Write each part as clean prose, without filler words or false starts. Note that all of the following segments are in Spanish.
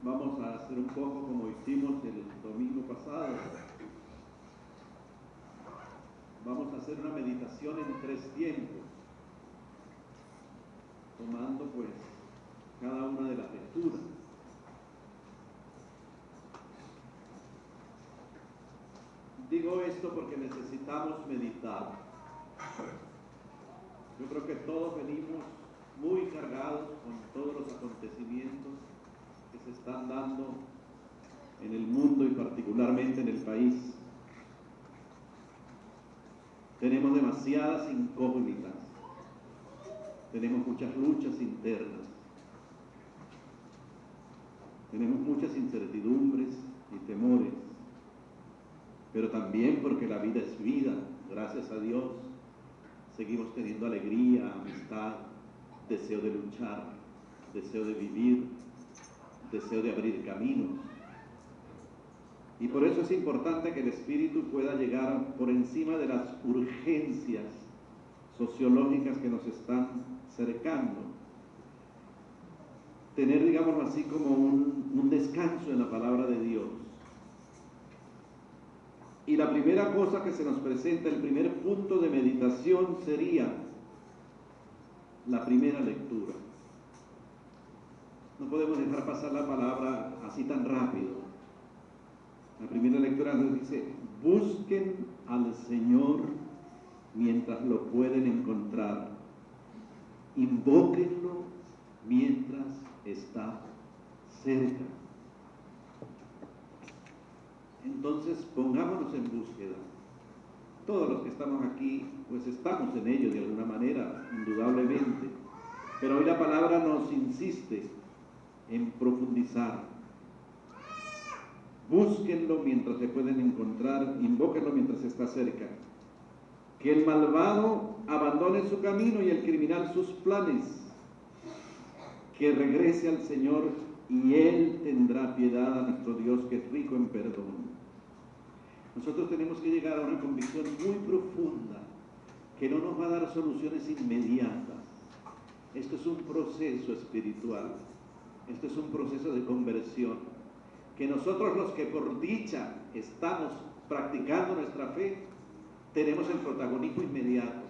Vamos a hacer un poco como hicimos el domingo pasado. Vamos a hacer una meditación en 3 tiempos, tomando pues cada una de las lecturas. Digo esto porque necesitamos meditar. Yo creo que todos venimos muy cargados con todos los acontecimientos que se están dando en el mundo y particularmente en el país. Tenemos demasiadas incógnitas, tenemos muchas luchas internas, tenemos muchas incertidumbres y temores, pero también porque la vida es vida, gracias a Dios, seguimos teniendo alegría, amistad, deseo de luchar, deseo de vivir, deseo de abrir caminos. Y por eso es importante que el espíritu pueda llegar por encima de las urgencias sociológicas que nos están cercando. Tener, digamos así, como un descanso en la palabra de Dios. Y la primera cosa que se nos presenta, el primer punto de meditación sería la primera lectura. No podemos dejar pasar la palabra así tan rápido. La primera lectura nos dice, busquen al Señor mientras lo pueden encontrar. Invóquenlo mientras está cerca. Entonces, pongámonos en búsqueda. Todos los que estamos aquí, pues estamos en ello de alguna manera, indudablemente. Pero hoy la palabra nos insiste en profundizar. Búsquenlo mientras se pueden encontrar, invóquenlo mientras está cerca. Que el malvado abandone su camino y el criminal sus planes. Que regrese al Señor y Él tendrá piedad a nuestro Dios que es rico en perdón. Nosotros tenemos que llegar a una convicción muy profunda que no nos va a dar soluciones inmediatas. Esto es un proceso espiritual, esto es un proceso de conversión. Que nosotros los que por dicha estamos practicando nuestra fe, tenemos el protagonismo inmediato.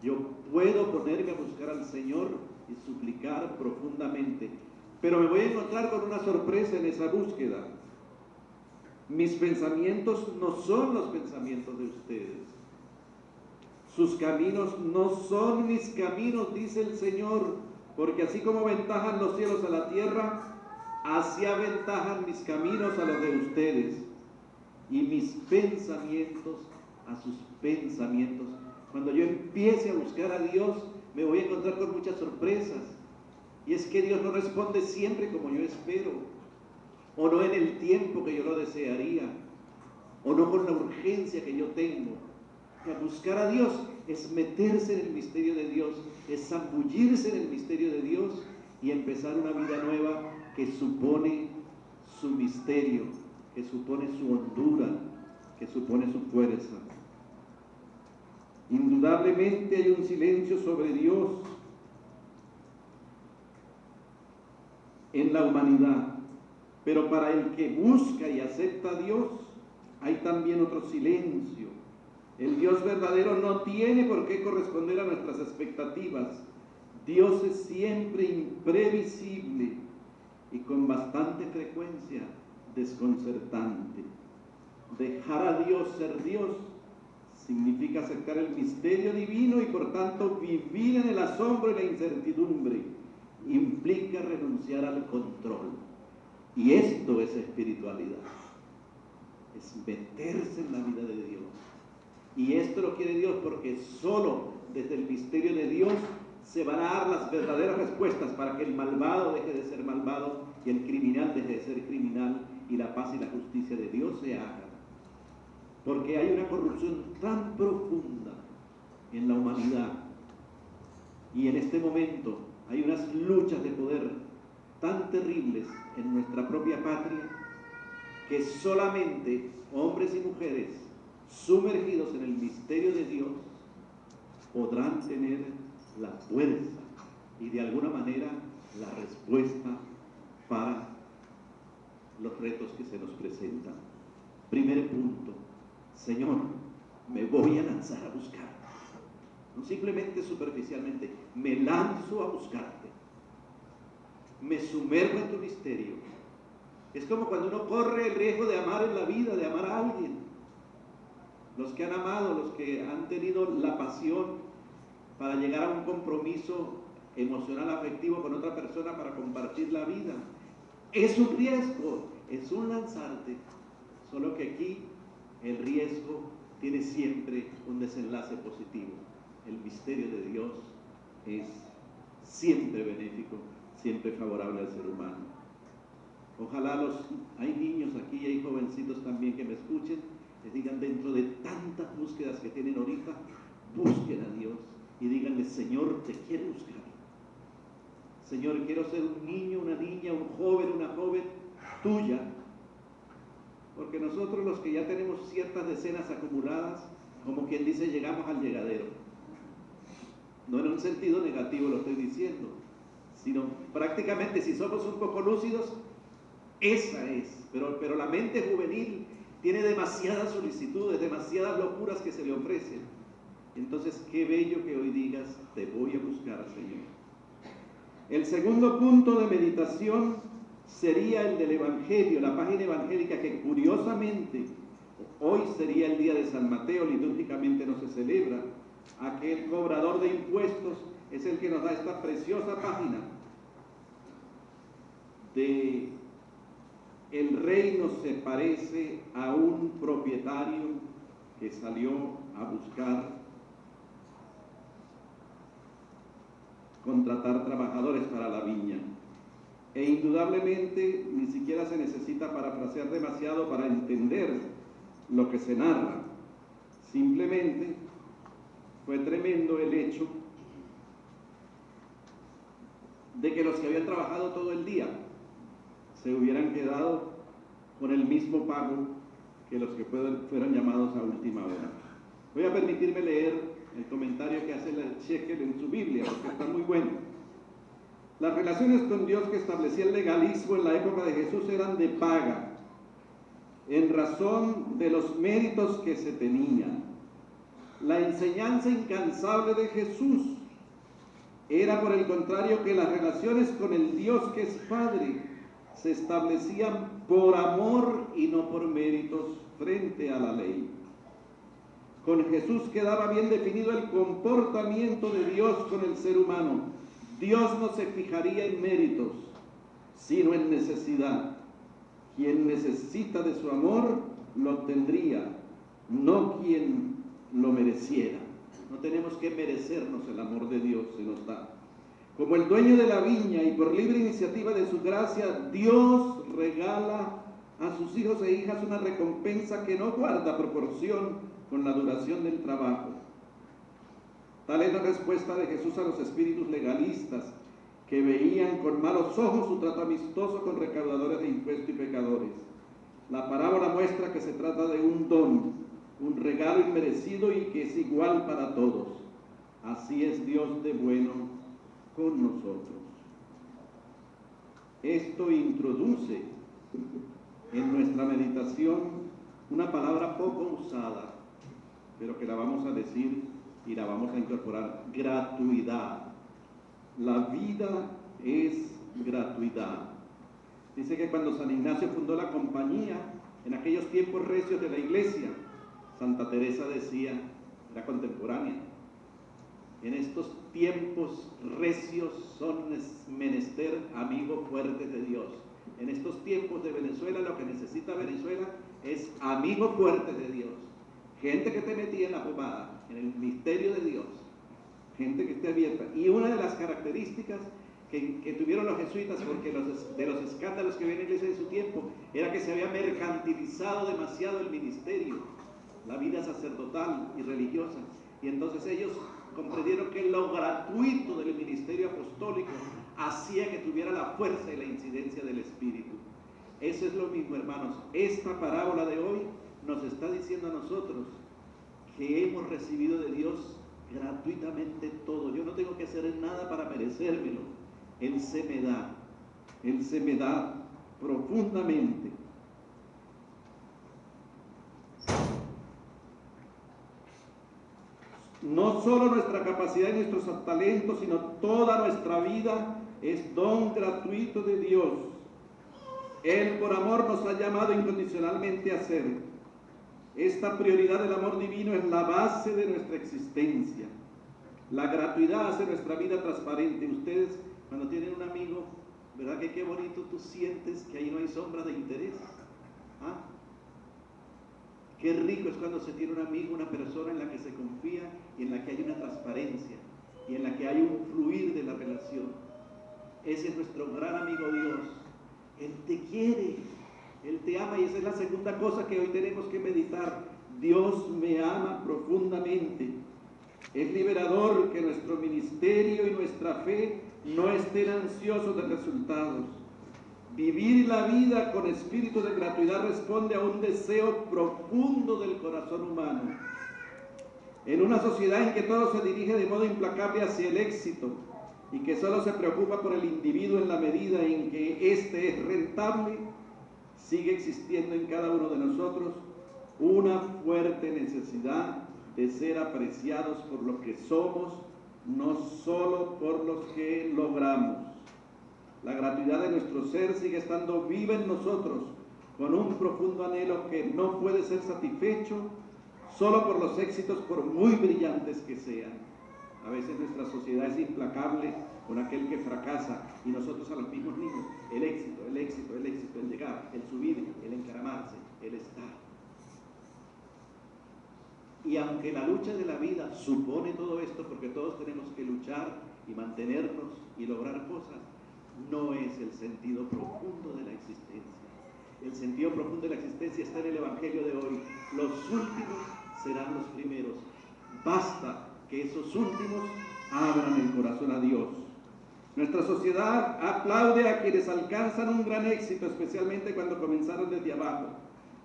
Yo puedo ponerme a buscar al Señor y suplicar profundamente, pero me voy a encontrar con una sorpresa en esa búsqueda. Mis pensamientos no son los pensamientos de ustedes. Sus caminos no son mis caminos, dice el Señor, porque así como ventajan los cielos a la tierra, así aventajan mis caminos a los de ustedes y mis pensamientos a sus pensamientos. Cuando yo empiece a buscar a Dios, me voy a encontrar con muchas sorpresas. Y es que Dios no responde siempre como yo espero, o no en el tiempo que yo lo desearía, o no con la urgencia que yo tengo. Que buscar a Dios es meterse en el misterio de Dios, es zambullirse en el misterio de Dios y empezar una vida nueva que supone su misterio, que supone su hondura, que supone su fuerza. Indudablemente hay un silencio sobre Dios en la humanidad, pero para el que busca y acepta a Dios, hay también otro silencio. El Dios verdadero no tiene por qué corresponder a nuestras expectativas. Dios es siempre imprevisible y con bastante frecuencia desconcertante. Dejar a Dios ser Dios significa aceptar el misterio divino y por tanto vivir en el asombro y la incertidumbre. Implica renunciar al control. Y esto es espiritualidad. Es meterse en la vida de Dios. Y esto lo quiere Dios porque solo desde el misterio de Dios se van a dar las verdaderas respuestas para que el malvado deje de ser malvado y el criminal deje de ser criminal y la paz y la justicia de Dios se hagan. Porque hay una corrupción tan profunda en la humanidad y en este momento hay unas luchas de poder tan terribles en nuestra propia patria que solamente hombres y mujeres sumergidos en el misterio de Dios podrán tener la fuerza y de alguna manera la respuesta para que se nos presentan. Primer punto, Señor, me voy a lanzar a buscarte. No simplemente superficialmente, me lanzo a buscarte. Me sumerjo en tu misterio. Es como cuando uno corre el riesgo de amar en la vida, de amar a alguien. Los que han amado, los que han tenido la pasión para llegar a un compromiso emocional, afectivo con otra persona para compartir la vida. Es un riesgo, es un lanzarte, solo que aquí el riesgo tiene siempre un desenlace positivo. El misterio de Dios es siempre benéfico, siempre favorable al ser humano. Ojalá hay niños aquí, hay jovencitos también que me escuchen, les digan, dentro de tantas búsquedas que tienen ahorita, busquen a Dios y díganle, Señor, te quiero buscar. Señor, quiero ser un niño, una niña, un joven, una joven tuya. Porque nosotros los que ya tenemos ciertas decenas acumuladas, como quien dice, llegamos al llegadero. No en un sentido negativo lo estoy diciendo, sino prácticamente si somos un poco lúcidos, esa es. Pero la mente juvenil tiene demasiadas solicitudes, demasiadas locuras que se le ofrecen. Entonces, qué bello que hoy digas, te voy a buscar, Señor. El segundo punto de meditación sería el del Evangelio, la página evangélica que curiosamente hoy sería el día de San Mateo, litúrgicamente no se celebra. Aquel cobrador de impuestos es el que nos da esta preciosa página de el reino se parece a un propietario que salió a buscar contratar trabajadores para la viña. E indudablemente ni siquiera se necesita parafrasear demasiado para entender lo que se narra. Simplemente fue tremendo el hecho de que los que habían trabajado todo el día se hubieran quedado con el mismo pago que los que fueron llamados a última hora. Voy a permitirme leer el comentario que hace Shekel en su Biblia, porque está muy bueno. Las relaciones con Dios que establecía el legalismo en la época de Jesús eran de paga, en razón de los méritos que se tenían. La enseñanza incansable de Jesús era, por el contrario, que las relaciones con el Dios que es Padre se establecían por amor y no por méritos frente a la ley. Con Jesús quedaba bien definido el comportamiento de Dios con el ser humano. Dios no se fijaría en méritos, sino en necesidad. Quien necesita de su amor, lo tendría, no quien lo mereciera. No tenemos que merecernos el amor de Dios, se nos da. Como el dueño de la viña y por libre iniciativa de su gracia, Dios regala a sus hijos e hijas una recompensa que no guarda proporción con la duración del trabajo. Tal es la respuesta de Jesús a los espíritus legalistas que veían con malos ojos su trato amistoso con recaudadores de impuestos y pecadores. La parábola muestra que se trata de un don, un regalo inmerecido y que es igual para todos. Así es Dios de bueno con nosotros. Esto introduce en nuestra meditación una palabra poco usada, pero que la vamos a decir y la vamos a incorporar: gratuidad. La vida es gratuidad. Dice que cuando San Ignacio fundó la compañía, en aquellos tiempos recios de la iglesia, Santa Teresa decía, era contemporánea, en estos tiempos recios son menester amigos fuertes de Dios. En estos tiempos de Venezuela, lo que necesita Venezuela es amigos fuertes de Dios. Gente que te metía en la pomada, en el misterio de Dios. Gente que esté abierta. Y una de las características que tuvieron los jesuitas, porque de los escándalos que había en la iglesia en su tiempo, era que se había mercantilizado demasiado el ministerio, la vida sacerdotal y religiosa. Y entonces ellos comprendieron que lo gratuito del ministerio apostólico hacía que tuviera la fuerza y la incidencia del Espíritu. Eso es lo mismo, hermanos. Esta parábola de hoy nos está diciendo a nosotros que hemos recibido de Dios gratuitamente todo. Yo no tengo que hacer nada para merecérmelo. Él se me da profundamente. No solo nuestra capacidad y nuestros talentos, sino toda nuestra vida es don gratuito de Dios. Él por amor nos ha llamado incondicionalmente a ser. Esta prioridad del amor divino es la base de nuestra existencia. La gratuidad hace nuestra vida transparente. Ustedes, cuando tienen un amigo, ¿verdad que qué bonito tú sientes que ahí no hay sombra de interés? ¿Ah? Qué rico es cuando se tiene un amigo, una persona en la que se confía y en la que hay una transparencia y en la que hay un fluir de la relación. Ese es nuestro gran amigo Dios. Él te quiere, Él te ama, y esa es la segunda cosa que hoy tenemos que meditar. Dios me ama profundamente. Es liberador que nuestro ministerio y nuestra fe no estén ansiosos de resultados. Vivir la vida con espíritu de gratuidad responde a un deseo profundo del corazón humano. En una sociedad en que todo se dirige de modo implacable hacia el éxito y que solo se preocupa por el individuo en la medida en que éste es rentable, sigue existiendo en cada uno de nosotros una fuerte necesidad de ser apreciados por lo que somos, no solo por los que logramos. La gratuidad de nuestro ser sigue estando viva en nosotros, con un profundo anhelo que no puede ser satisfecho solo por los éxitos, por muy brillantes que sean. A veces nuestra sociedad es implacable con aquel que fracasa, y nosotros a los mismos niños, el éxito, el éxito, el éxito, el llegar, el subir, el encaramarse, el estar. Y aunque la lucha de la vida supone todo esto, porque todos tenemos que luchar y mantenernos y lograr cosas, no es el sentido profundo de la existencia. El sentido profundo de la existencia está en el Evangelio de hoy. Los últimos serán los primeros. Basta que esos últimos abran el corazón a Dios. Nuestra sociedad aplaude a quienes alcanzan un gran éxito, especialmente cuando comenzaron desde abajo,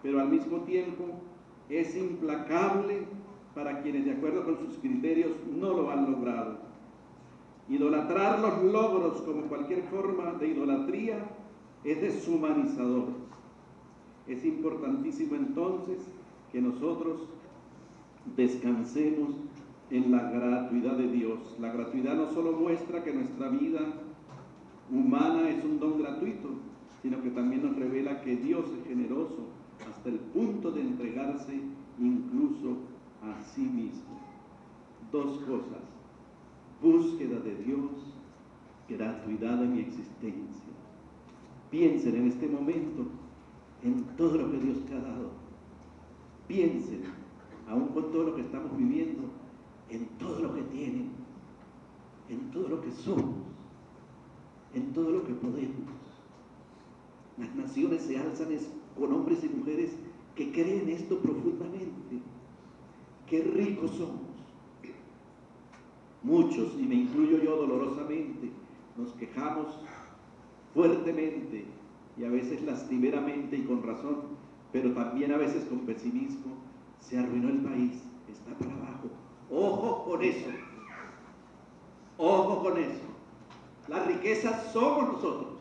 pero al mismo tiempo es implacable para quienes, de acuerdo con sus criterios, no lo han logrado. Idolatrar los logros como cualquier forma de idolatría es deshumanizador. Es importantísimo entonces que nosotros descansemos en la gratuidad de Dios. La gratuidad no solo muestra que nuestra vida humana es un don gratuito, sino que también nos revela que Dios es generoso hasta el punto de entregarse incluso a sí mismo. Dos cosas: búsqueda de Dios, gratuidad de mi existencia. Piensen en este momento en todo lo que Dios te ha dado. Piensen, aún con todo lo que estamos viviendo, en todo lo que tienen, en todo lo que somos, en todo lo que podemos. Las naciones se alzan con hombres y mujeres que creen esto profundamente. Qué ricos somos. Muchos, y me incluyo yo dolorosamente, nos quejamos fuertemente y a veces lastimeramente y con razón, pero también a veces con pesimismo. Se arruinó el país, está para abajo. Ojo con eso, ojo con eso. La riqueza somos nosotros.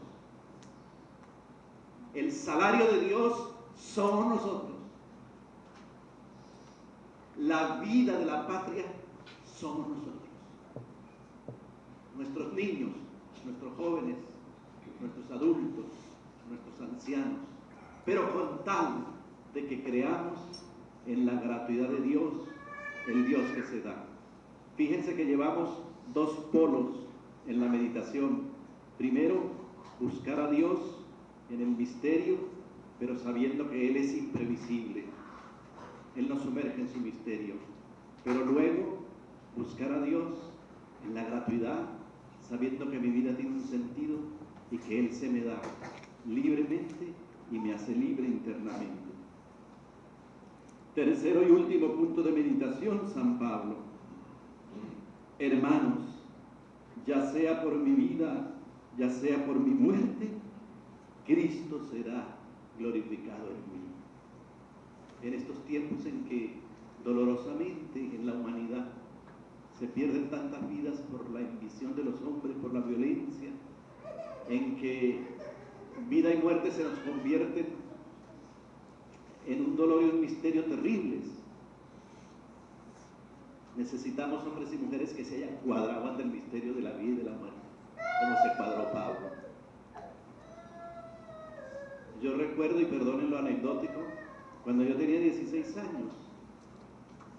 El salario de Dios somos nosotros. La vida de la patria somos nosotros. Nuestros niños, nuestros jóvenes, nuestros adultos, nuestros ancianos, pero con tal de que creamos en la gratuidad de Dios, el Dios que se da. Fíjense que llevamos dos polos en la meditación. Primero, buscar a Dios en el misterio, pero sabiendo que Él es imprevisible. Él nos sumerge en su misterio. Pero luego, buscar a Dios en la gratuidad, sabiendo que mi vida tiene un sentido y que Él se me da libremente y me hace libre internamente. Tercero y último punto de meditación, San Pablo. Hermanos, ya sea por mi vida, ya sea por mi muerte, Cristo será glorificado en mí. En estos tiempos en que dolorosamente en la humanidad se pierden tantas vidas por la ambición de los hombres, por la violencia, en que vida y muerte se nos convierten en un dolor y un misterio terribles. Necesitamos hombres y mujeres que se hayan cuadrado ante el misterio de la vida y de la muerte, como se cuadró Pablo. Yo recuerdo, y perdonen lo anecdótico, cuando yo tenía 16 años,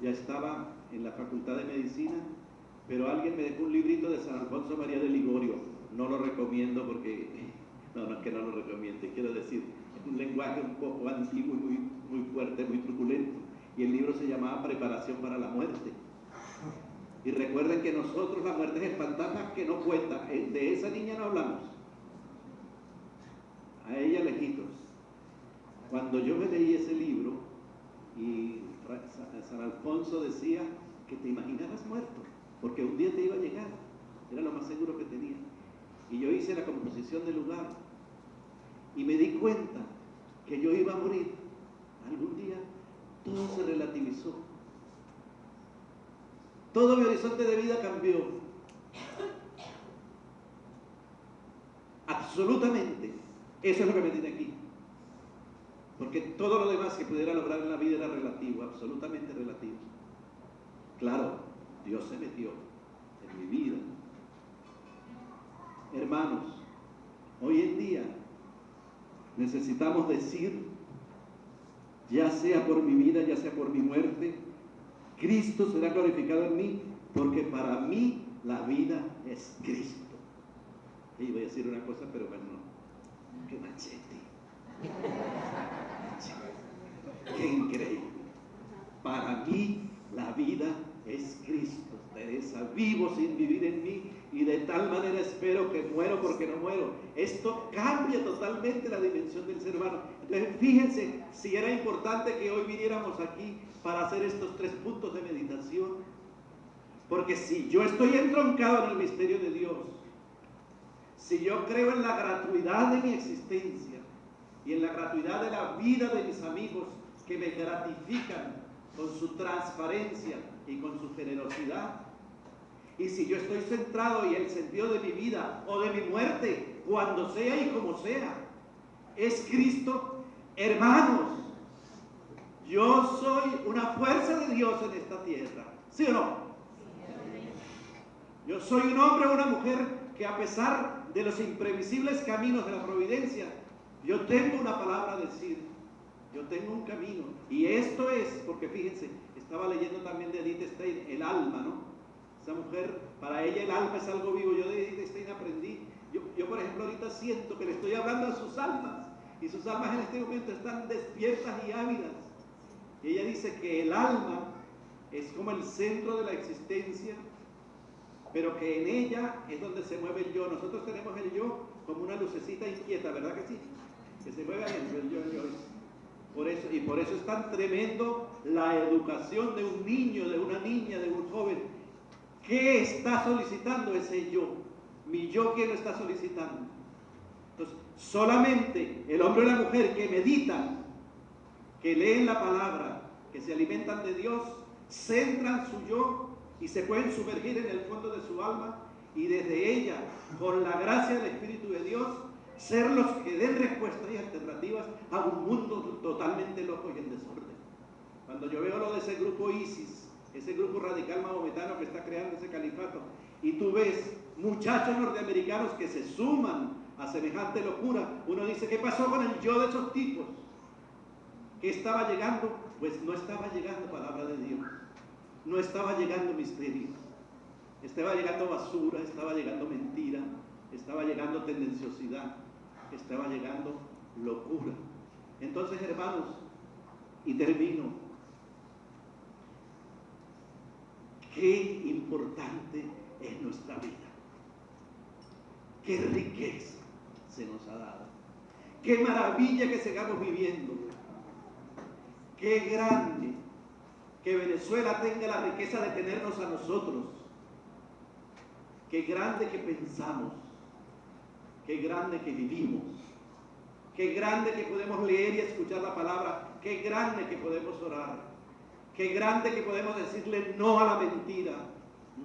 ya estaba en la Facultad de Medicina, pero alguien me dejó un librito de San Alfonso María de Ligorio. No lo recomiendo porque, no es que no lo recomiende, quiero decir, es un lenguaje un poco antiguo y muy fuerte, muy truculento. Y el libro se llamaba Preparación para la muerte. Y recuerden que nosotros la muerte es el fantasma que no cuenta. De esa niña no hablamos. A ella lejitos. Cuando yo me leí ese libro y San Alfonso decía que te imaginaras muerto, porque un día te iba a llegar, era lo más seguro que tenía. Y yo hice la composición del lugar y me di cuenta que yo iba a morir. Algún día todo se relativizó. Todo mi horizonte de vida cambió. Absolutamente. Eso es lo que me tiene aquí. Porque todo lo demás que pudiera lograr en la vida era relativo, absolutamente relativo. Claro, Dios se metió en mi vida. Hermanos, hoy en día necesitamos decir, ya sea por mi vida, ya sea por mi muerte, Cristo será glorificado en mí, porque para mí la vida es Cristo. Y voy a decir una cosa, pero bueno, qué machete. Qué increíble. Para mí la vida es Cristo. Teresa, vivo sin vivir en mí, y de tal manera espero que muero porque no muero. Esto cambia totalmente la dimensión del ser humano. Entonces fíjense si era importante que hoy viniéramos aquí para hacer estos 3 puntos de meditación, porque si yo estoy entroncado en el misterio de Dios, si yo creo en la gratuidad de mi existencia y en la gratuidad de la vida de mis amigos que me gratifican con su transparencia y con su generosidad, y si yo estoy centrado y el sentido de mi vida o de mi muerte, cuando sea y como sea, es Cristo, hermanos, yo soy una fuerza de Dios en esta tierra, ¿sí o no? Yo soy un hombre o una mujer que, a pesar de los imprevisibles caminos de la providencia, yo tengo una palabra a decir, yo tengo un camino. Y esto es, porque fíjense, estaba leyendo también de Edith Stein, el alma, ¿no? Esa mujer, para ella el alma es algo vivo. Yo de Edith Stein aprendí, yo por ejemplo ahorita siento que le estoy hablando a sus almas, y sus almas en este momento están despiertas y ávidas. Y ella dice que el alma es como el centro de la existencia, pero que en ella es donde se mueve el yo. Nosotros tenemos el yo como una lucecita inquieta, ¿verdad que sí? Que se mueve adentro, el yo. Por eso es tan tremendo la educación de un niño, de una niña, de un joven. ¿Qué está solicitando ese yo? Mi yo, ¿qué lo está solicitando? Entonces, solamente el hombre o la mujer que meditan, que leen la palabra, que se alimentan de Dios, centran su yo y se pueden sumergir en el fondo de su alma, y desde ella, con la gracia del Espíritu de Dios, ser los que den respuestas y alternativas a un mundo totalmente loco y en desorden. Cuando yo veo lo de ese grupo ISIS, ese grupo radical maometano que está creando ese califato, y tú ves muchachos norteamericanos que se suman a semejante locura, uno dice, ¿qué pasó con el yo de esos tipos? ¿Qué estaba llegando? Pues no estaba llegando palabra de Dios, no estaba llegando misterio, estaba llegando basura, estaba llegando mentira, estaba llegando tendenciosidad, estaba llegando locura. Entonces, hermanos, y termino, qué importante es nuestra vida, qué riqueza se nos ha dado, qué maravilla que sigamos viviendo, qué grande que Venezuela tenga la riqueza de tenernos a nosotros, qué grande que pensamos, qué grande que vivimos, qué grande que podemos leer y escuchar la palabra, qué grande que podemos orar, qué grande que podemos decirle no a la mentira,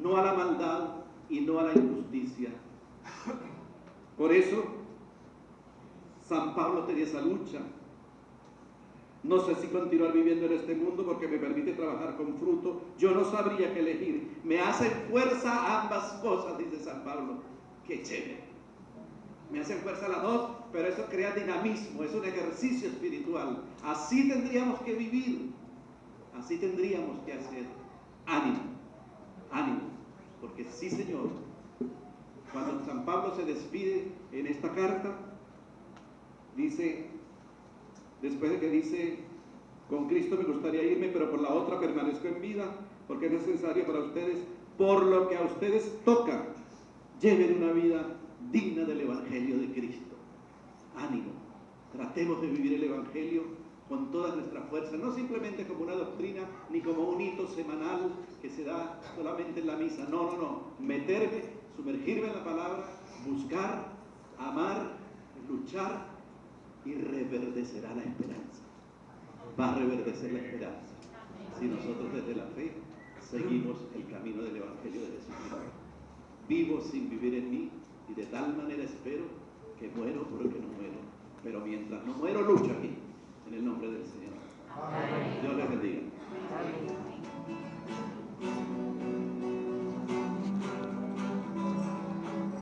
no a la maldad y no a la injusticia. Por eso San Pablo tenía esa lucha. No sé si continuar viviendo en este mundo porque me permite trabajar con fruto. Yo no sabría qué elegir. Me hacen fuerza ambas cosas, dice San Pablo. Qué chévere. Me hacen fuerza las dos, pero eso crea dinamismo, es un ejercicio espiritual. Así tendríamos que vivir. Así tendríamos que hacer. Ánimo, ánimo. Porque sí, Señor, cuando San Pablo se despide en esta carta, dice, después de que dice, con Cristo me gustaría irme, pero por la otra permanezco en vida, porque es necesario para ustedes, por lo que a ustedes toca, lleven una vida digna del Evangelio de Cristo. Ánimo, tratemos de vivir el Evangelio con toda nuestra fuerza, no simplemente como una doctrina, ni como un hito semanal que se da solamente en la misa. No, no, no. Meterme, sumergirme en la palabra, buscar, amar, luchar, y reverdecerá la esperanza. Va a reverdecer la esperanza si nosotros desde la fe seguimos el camino del Evangelio de Jesucristo. Vivo sin vivir en mí, y de tal manera espero que muero porque no muero. Pero mientras no muero, lucho aquí, en el nombre del Señor. Dios les bendiga.